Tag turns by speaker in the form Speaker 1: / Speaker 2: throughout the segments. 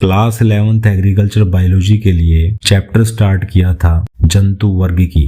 Speaker 1: Class 11th agriculture biology के लिए chapter start किया था जंतु वर्गीकी,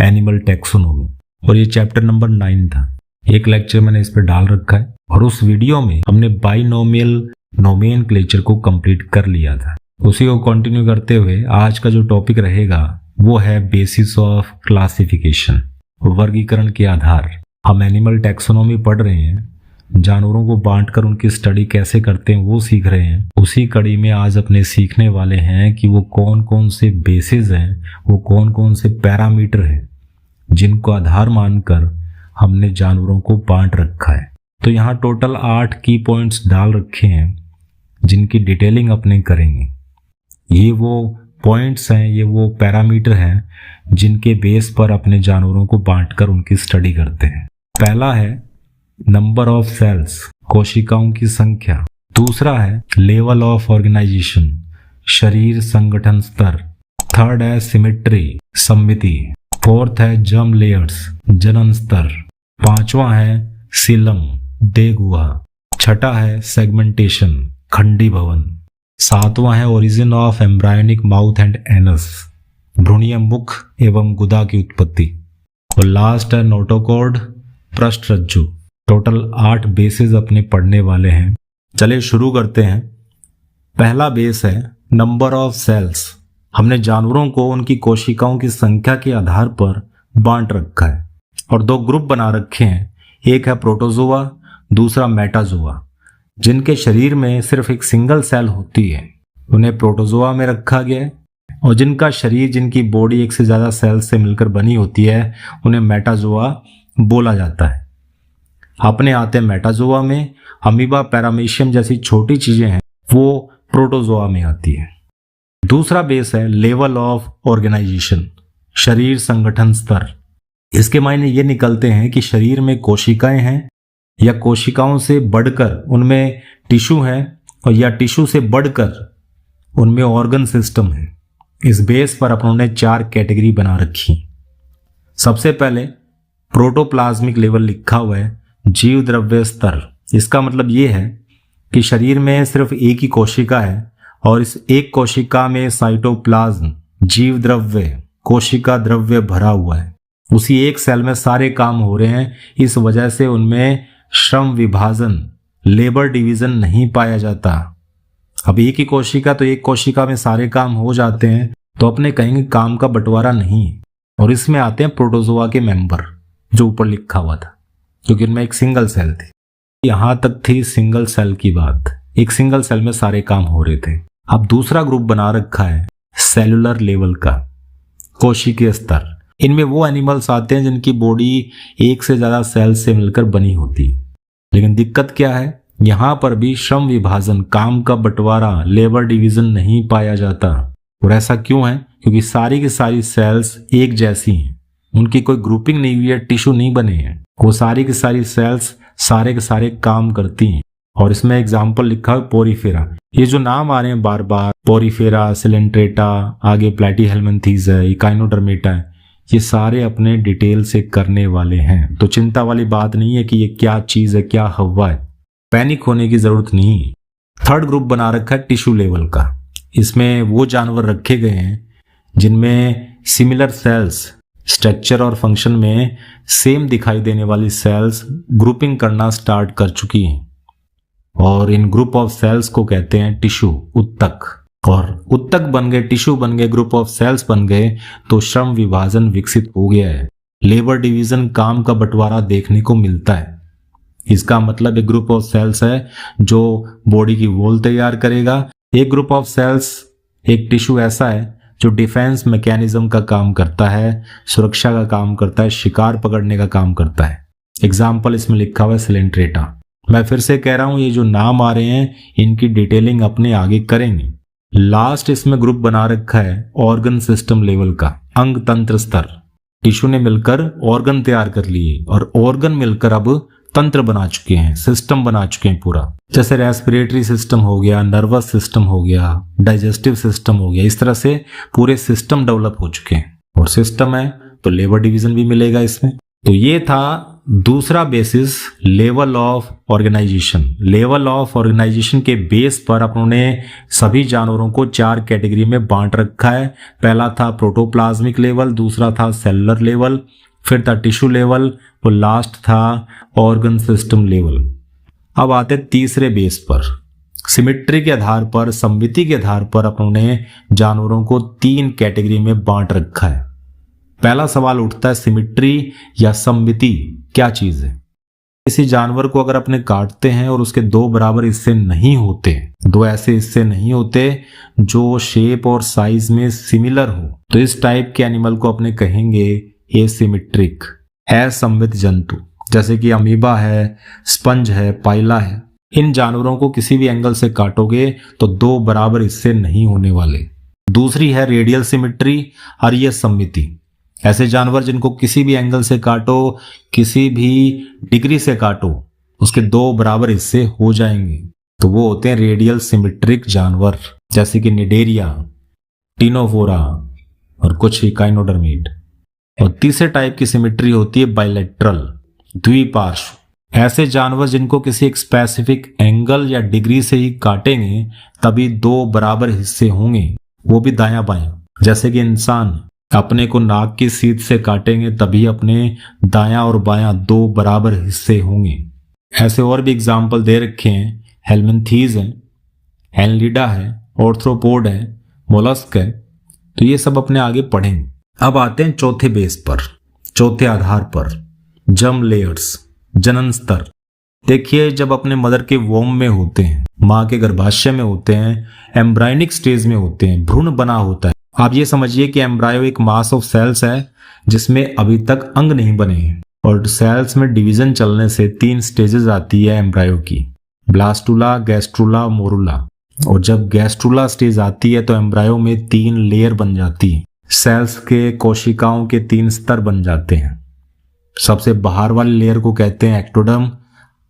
Speaker 1: एनिमल टैक्सोनॉमी, और ये चैप्टर नंबर 9 था। एक लेक्चर मैंने इस पर डाल रखा है और उस वीडियो में हमने बाइनोमियल नोमेनक्लेचर को कंप्लीट कर लिया था। उसी को कंटिन्यू करते हुए आज का जो टॉपिक रहेगा वो है बेसिस ऑफ क्लासिफिकेशन, वर्गीकरण के आधार। हम एनिमल टैक्सोनॉमी पढ़ रहे हैं, जानवरों को बांटकर उनकी स्टडी कैसे करते हैं वो सीख रहे हैं। उसी कड़ी में आज अपने सीखने वाले हैं कि वो कौन कौन से बेसिस हैं, वो कौन कौन से पैरामीटर हैं जिनको आधार मानकर हमने जानवरों को बांट रखा है। तो यहाँ टोटल 8 की पॉइंट्स डाल रखे हैं जिनकी डिटेलिंग अपने करेंगे। ये वो पॉइंट्स हैं, ये वो पैरामीटर हैं जिनके बेस पर अपने जानवरों को बांटकर उनकी स्टडी करते हैं। पहला है नंबर ऑफ सेल्स, कोशिकाओं की संख्या। दूसरा है लेवल ऑफ ऑर्गेनाइजेशन, शरीर संगठन स्तर। थर्ड है सिमेट्री, सम्मिति। फोर्थ है जर्म लेयर्स, जनन स्तर। पांचवा है सीलम, देह गुहा। छठा है सेगमेंटेशन, खंडी भवन। सातवां है origin of embryonic mouth and anus, भ्रूणीय मुख एवं गुदा की उत्पत्ति। और लास्ट है नोटोकॉर्ड, पृष्ठरज्जु। टोटल 8 बेसिस अपने पढ़ने वाले हैं। चलिए शुरू करते हैं। पहला बेस है नंबर ऑफ सेल्स। हमने जानवरों को उनकी कोशिकाओं की संख्या के आधार पर बांट रखा है और 2 ग्रुप बना रखे हैं। एक है प्रोटोजोआ, दूसरा मेटाजोआ, जिनके शरीर में सिर्फ एक सिंगल सेल होती है, उन्हें प्रोटोजोआ में रखा गया है। और जिनका शरीर, जिनकी बॉडी एक से ज्यादा सेल से मिलकर बनी होती है, उन्हें मेटाजोआ बोला जाता है। अपने आते हैं मेटाजोआ में। अमीबा, पैरामीशियम जैसी छोटी चीजें हैं वो प्रोटोजोआ में आती है। दूसरा बेस है लेवल ऑफ ऑर्गेनाइजेशन, शरीर संगठन स्तर। इसके मायने ये निकलते हैं कि शरीर में कोशिकाएं हैं या कोशिकाओं से बढ़कर उनमें टिश्यू है, और या टिश्यू से बढ़कर उनमें ऑर्गन सिस्टम है। इस बेस पर अपनों 4 कैटेगरी बना रखी। सबसे पहले प्रोटोप्लाज्मिक लेवल लिखा हुआ है, जीव द्रव्य स्तर। इसका मतलब ये है कि शरीर में सिर्फ एक ही कोशिका है और इस एक कोशिका में साइटोप्लाज्म, जीव द्रव्य, कोशिका द्रव्य भरा हुआ है। उसी एक सेल में सारे काम हो रहे हैं। इस वजह से उनमें श्रम विभाजन, लेबर डिवीजन नहीं पाया जाता। अब एक ही कोशिका, तो एक कोशिका में सारे काम हो जाते हैं, तो अपने कहेंगे काम का बंटवारा नहीं है। और इसमें आते हैं प्रोटोजोआ के मेंबर जो ऊपर लिखा हुआ था, क्योंकि इनमें एक सिंगल सेल थी। यहां तक थी सिंगल सेल की बात, एक सिंगल सेल में सारे काम हो रहे थे। अब दूसरा ग्रुप बना रखा है सेलुलर लेवल का, कोशिकीय स्तर। इनमें वो एनिमल्स आते हैं जिनकी बॉडी एक से ज्यादा सेल से मिलकर बनी होती है। लेकिन दिक्कत क्या है, यहां पर भी श्रम विभाजन, काम का बंटवारा, लेबर डिवीजन नहीं पाया जाता। और ऐसा क्यों है? क्योंकि सारी की सारी सेल्स एक जैसी हैं, उनकी कोई ग्रुपिंग नहीं हुई है, टिश्यू नहीं बने हैं। वो सारी की सारी सेल्स सारे के सारे काम करती हैं। और इसमें एग्जाम्पल लिखा है पोरीफेरा। ये जो नाम आ रहे हैं बार बार, पोरीफेरा, सिलेंट्रेटा, आगे प्लैटीहेल्मिन्थीज है, इकाइनोडर्मेटा है, ये सारे अपने डिटेल से करने वाले हैं। तो चिंता वाली बात नहीं है कि ये क्या चीज है, क्या हवा है, पैनिक होने की जरूरत नहीं है। थर्ड ग्रुप बना रखा है टिश्यू लेवल का। इसमें वो जानवर रखे गए हैं जिनमें सिमिलर सेल्स, स्ट्रक्चर और फंक्शन में सेम दिखाई देने वाली सेल्स ग्रुपिंग करना स्टार्ट कर चुकी हैं। और इन ग्रुप ऑफ सेल्स को कहते हैं टिश्यू, उत्तक। और उत्तक बन गए, टिश्यू बन गए, ग्रुप ऑफ सेल्स बन गए, तो श्रम विभाजन विकसित हो गया है। लेबर डिवीजन, काम का बंटवारा देखने को मिलता है। इसका मतलब एक ग्रुप ऑफ सेल्स है जो बॉडी की वॉल तैयार करेगा। एक ग्रुप ऑफ सेल्स, एक टिश्यू ऐसा है जो डिफेंस मैकेनिज्म का काम करता है, सुरक्षा का काम करता है, शिकार पकड़ने का काम करता है। एग्जाम्पल इसमें लिखा हुआ है सिलेंट्रेटा। मैं फिर से कह रहा हूं, ये जो नाम आ रहे हैं इनकी डिटेलिंग अपने आगे करेंगे। लास्ट इसमें ग्रुप बना रखा है ऑर्गन सिस्टम लेवल का, अंग तंत्र स्तर। टिश्यू ने मिलकर ऑर्गन तैयार कर लिए और ऑर्गन मिलकर अब तंत्र बना चुके हैं, सिस्टम बना चुके हैं पूरा। जैसे रेस्पिरेटरी सिस्टम हो गया, नर्वस सिस्टम हो गया, डाइजेस्टिव सिस्टम हो गया। इस तरह से पूरे सिस्टम डेवलप हो चुके हैं। और सिस्टम है तो लेबर डिवीजन भी मिलेगा इसमें। तो ये था दूसरा basis level of organisation. Level of organisation के बेस पर अपनों ने सभी जानवरों को 4 कैटेगरी में बांट रखा है। पहला था प्रोटोप्लाज्मिक लेवल, दूसरा था सेलुलर लेवल, फिर था टिश्यू लेवल और लास्ट था ऑर्गन सिस्टम लेवल। अब आते तीसरे बेस पर, सिमेट्री के आधार पर, सममिति के आधार पर अपनों ने जानवरों को 3 कैटेगरी में बांट रखा है। पहला सवाल उठता है, सिमेट्री या सममिति क्या चीज है? किसी जानवर को अगर अपने काटते हैं और उसके 2 बराबर हिस्से नहीं होते, 2 ऐसे हिस्से नहीं होते जो शेप और साइज में सिमिलर हो, तो इस टाइप के एनिमल को अपने कहेंगे एसिमेट्रिक, असममित जंतु। जैसे कि अमीबा है, स्पंज है, पाइला है। इन जानवरों को किसी भी एंगल से काटोगे तो 2 बराबर हिस्से नहीं होने वाले। दूसरी है रेडियल सिमेट्री और ये सममिति। ऐसे जानवर जिनको किसी भी एंगल से काटो, किसी भी डिग्री से काटो, उसके 2 बराबर हिस्से हो जाएंगे, तो वो होते हैं रेडियल सिमेट्रिक जानवर, जैसे कि निडेरिया, टिनोफोरा और कुछ इकाइनोडर्मीड। और तीसरे टाइप की सिमेट्री होती है बाइलेटरल, द्विपार्श्व। ऐसे जानवर जिनको किसी एक स्पेसिफिक एंगल या डिग्री से ही काटेंगे तभी 2 बराबर हिस्से होंगे, वो भी दायां बायां। जैसे कि इंसान अपने को नाक की सीध से काटेंगे तभी अपने दायां और बायां 2 बराबर हिस्से होंगे। ऐसे और भी एग्जाम्पल दे रखे हैं, हेलमिंथीज है, एनलिडा है, ऑर्थ्रोपोड है, मोलस्क है, तो ये सब अपने आगे पढ़ेंगे। अब आते हैं चौथे बेस पर, चौथे आधार पर, जर्म लेयर्स, जनन स्तर। देखिए, जब अपने मदर के वोम में होते हैं, माँ के गर्भाशय में होते हैं, एम्ब्रायनिक स्टेज में होते हैं, भ्रूण बना होता है। आप ये समझिए कि एम्ब्रायो एक मास ऑफ सेल्स है जिसमें अभी तक अंग नहीं बने हैं, और सेल्स में डिवीजन चलने से 3 स्टेजेस आती है एम्ब्रायो की, ब्लास्टुला, गैस्ट्रुला, मोरुला। और जब गैस्ट्रुला स्टेज आती है तो एम्ब्रायो में 3 लेयर बन जाती है। सेल्स के कोशिकाओं के 3 स्तर बन जाते हैं। सबसे बाहर वाली लेयर को कहते हैं एक्टोडर्म,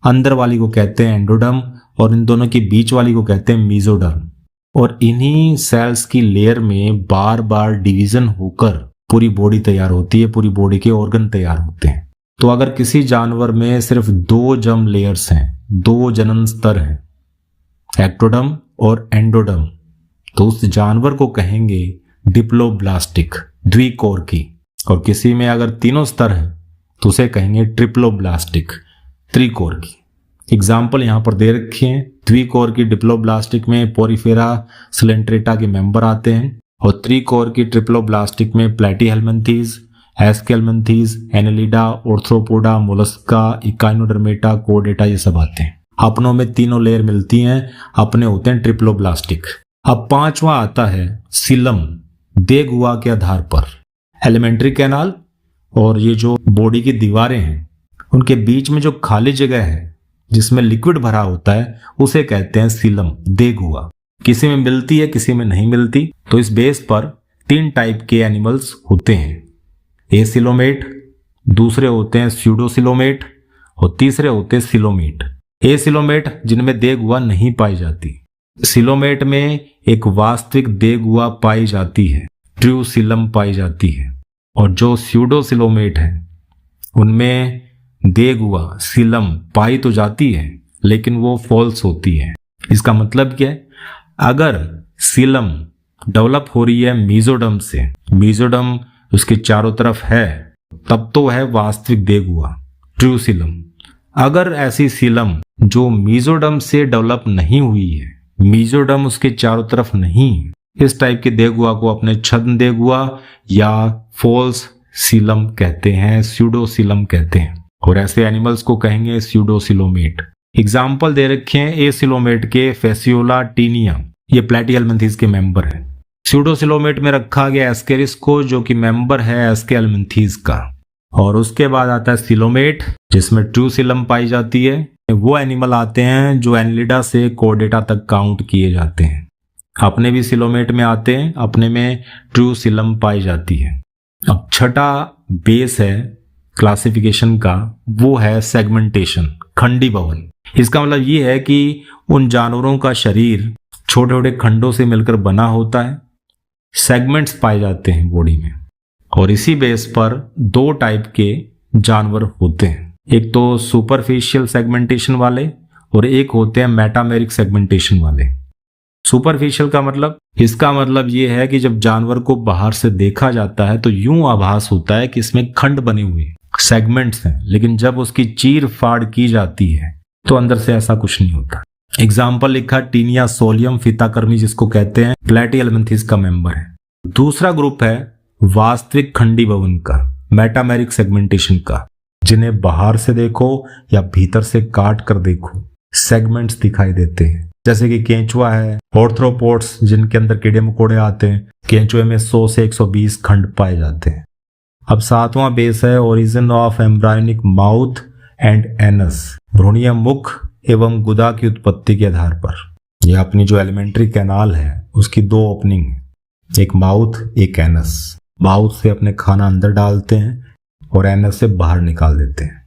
Speaker 1: अंदर वाली को कहते हैं एंडोडर्म, और इन दोनों के बीच वाली को कहते हैं मीजोडर्म। और इन्हीं सेल्स की लेयर में बार बार डिवीजन होकर पूरी बॉडी तैयार होती है, पूरी बॉडी के ऑर्गन तैयार होते हैं। तो अगर किसी जानवर में सिर्फ 2 जर्म लेयर्स हैं, 2 जनन स्तर हैं, एक्टोडर्म और एंडोडर्म, तो उस जानवर को कहेंगे डिप्लोब्लास्टिक, द्विकोरकी। और किसी में अगर 3 स्तर हैं तो उसे कहेंगे ट्रिप्लोब्लास्टिक, त्रिकोरकी। एग्जाम्पल यहां पर दे रखे हैं। द्विकोर की डिप्लोब्लास्टिक में पोरिफेरा सिलेंट्रेटा के मेंबर आते हैं, और त्रिकोर की ट्रिप्लोब्लास्टिक में प्लेटीहेल्मिंथीज, एस्केल्मिंथीज, एनेलिडा, ऑर्थ्रोपोडा, मोलस्का, इकाइनोडर्मेटा, कोडेटा, ये सब आते हैं। अपनों में 3 लेयर मिलती हैं, अपने होते हैं ट्रिप्लोब्लास्टिक। अब 5वां आता है सीलम, देगुआ के आधार पर। एलिमेंट्री कैनाल और ये जो बॉडी की दीवारें हैं, उनके बीच में जो खाली जगह है जिसमें लिक्विड भरा होता है, उसे कहते हैं सीलम, देगुआ। किसी में मिलती है, किसी में नहीं मिलती। तो इस बेस पर 3 टाइप के एनिमल्स होते हैं, एसिलोमेट, दूसरे होते हैं स्यूडोसिलोमेट, और तीसरे होते हैं सिलोमेट। एसिलोमेट जिनमें देगुआ नहीं पाई जाती, सिलोमेट में एक वास्तविक देगुआ पाई जाती है, ट्रू सिलम पाई जाती है। और जो स्यूडोसिलोमेट है उनमें देगुआ, सीलम पाई तो जाती है लेकिन वो फॉल्स होती है। इसका मतलब क्या है? अगर सीलम डेवलप हो रही है मीजोडर्म से, मीजोडर्म उसके चारों तरफ है, तब तो है वास्तविक देगुआ, ट्रू सीलम। अगर ऐसी सीलम जो मीजोडर्म से डेवलप नहीं हुई है, मीजोडर्म उसके चारों तरफ नहीं, इस टाइप के देगुआ को अपने छद्म देगुआ या फॉल्स सीलम कहते हैं, स्यूडोसीलम कहते हैं। और ऐसे एनिमल्स को कहेंगे स्यूडोसिलोमेट। एग्जाम्पल दे रखे हैं एसिलोमेट के फेसियोला टीनिया, ये प्लेटीहेल्मिंथीज के मेंबर है। स्यूडोसिलोमेट में रखा गया एस्केरिस को, जो कि मेंबर है एस्केल्मिंथीज का। और उसके बाद आता है सिलोमेट, जिसमें ट्रू सिलम पाई जाती है। वो एनिमल आते हैं जो एनलिडा से कोडेटा तक काउंट किए जाते हैं। अपने भी सिलोमेट में आते हैं, अपने में ट्रू सिलम पाई जाती है। अब छठा बेस है क्लासिफिकेशन का, वो है सेगमेंटेशन, खंडीभवन। इसका मतलब ये है कि उन जानवरों का शरीर छोटे छोटे खंडों से मिलकर बना होता है, सेगमेंट्स पाए जाते हैं बॉडी में। और इसी बेस पर 2 टाइप के जानवर होते हैं। एक तो सुपरफिशियल सेगमेंटेशन वाले और एक होते हैं मेटामेरिक सेगमेंटेशन वाले। सुपरफिशियल का मतलब, इसका मतलब ये है कि जब जानवर को बाहर से देखा जाता है तो यूं आभास होता है कि इसमें खंड बने हुए सेगमेंट्स हैं, लेकिन जब उसकी चीर फाड़ की जाती है तो अंदर से ऐसा कुछ नहीं होता। एग्जाम्पल लिखा टीनिया सोलियम फीताकर्मी, जिसको कहते हैं प्लेटियलमेंथिस का मेंबर है। दूसरा ग्रुप है वास्तविक खंडी भवन का, मेटामेरिक सेगमेंटेशन का, जिन्हें बाहर से देखो या भीतर से काट कर देखो सेगमेंट्स दिखाई देते हैं। जैसे कि केंचुआ है, ऑर्थ्रोपोड्स जिनके अंदर कीड़े मकोड़े आते हैं, केंचुए में 100 से 120 खंड पाए जाते हैं। अब सातवां बेस है origin of embryonic mouth and anus, भ्रूणीय मुख एवं गुदा की उत्पत्ति के आधार पर। यह अपनी जो एलिमेंट्री कैनाल है उसकी दो ओपनिंग है, एक माउथ एक एनस। माउथ से अपने खाना अंदर डालते हैं और एनस से बाहर निकाल देते हैं।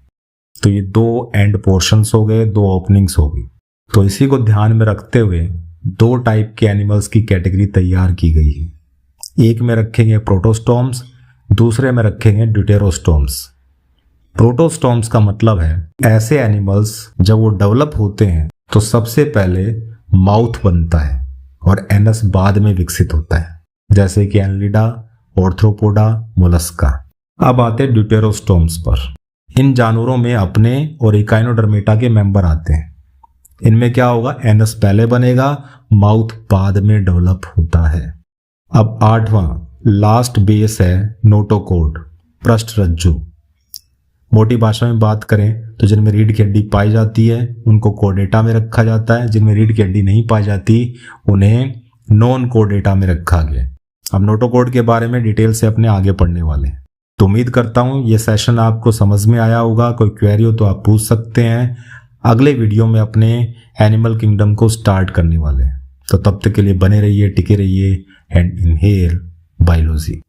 Speaker 1: तो ये दो एंड पोर्शंस हो गए, दो ओपनिंग्स हो गई। तो इसी को ध्यान में रखते हुए दो टाइप के एनिमल्स की कैटेगरी तैयार की गई है। एक में रखेंगे प्रोटोस्टोम्स, दूसरे में रखेंगे ड्यूटेरोस्टोम्स। प्रोटोस्टोम्स का मतलब है ऐसे एनिमल्स जब वो डेवलप होते हैं तो सबसे पहले माउथ बनता है और एनस बाद में विकसित होता है, जैसे कि एनलिडा, ऑर्थ्रोपोडा, मोलस्का। अब आते हैं ड्यूटेरोस्टोम्स पर। इन जानवरों में अपने और इकाइनोडर्मेटा के मेंबर आते हैं। इनमें क्या होगा, एनस पहले बनेगा, माउथ बाद में डेवलप होता है। अब आठवां लास्ट बेस है नोटोकोड, पृष्ठ रज्जु। मोटी भाषा में बात करें तो जिनमें रीढ़ की हड्डी पाई जाती है उनको कोडेटा में रखा जाता है, जिनमें रीढ़ की हड्डी नहीं पाई जाती उन्हें नॉन कोडेटा में रखा गया। अब नोटोकोड के बारे में डिटेल से अपने आगे पढ़ने वाले हैं। तो उम्मीद करता हूं ये सेशन आपको समझ में आया होगा। कोई क्वेरी हो तो आप पूछ सकते हैं। अगले वीडियो में अपने एनिमल किंगडम को स्टार्ट करने वाले हैं। तो तब तक के लिए बने रहिए, टिके रहिए एंड इनहेल बायोलॉजी।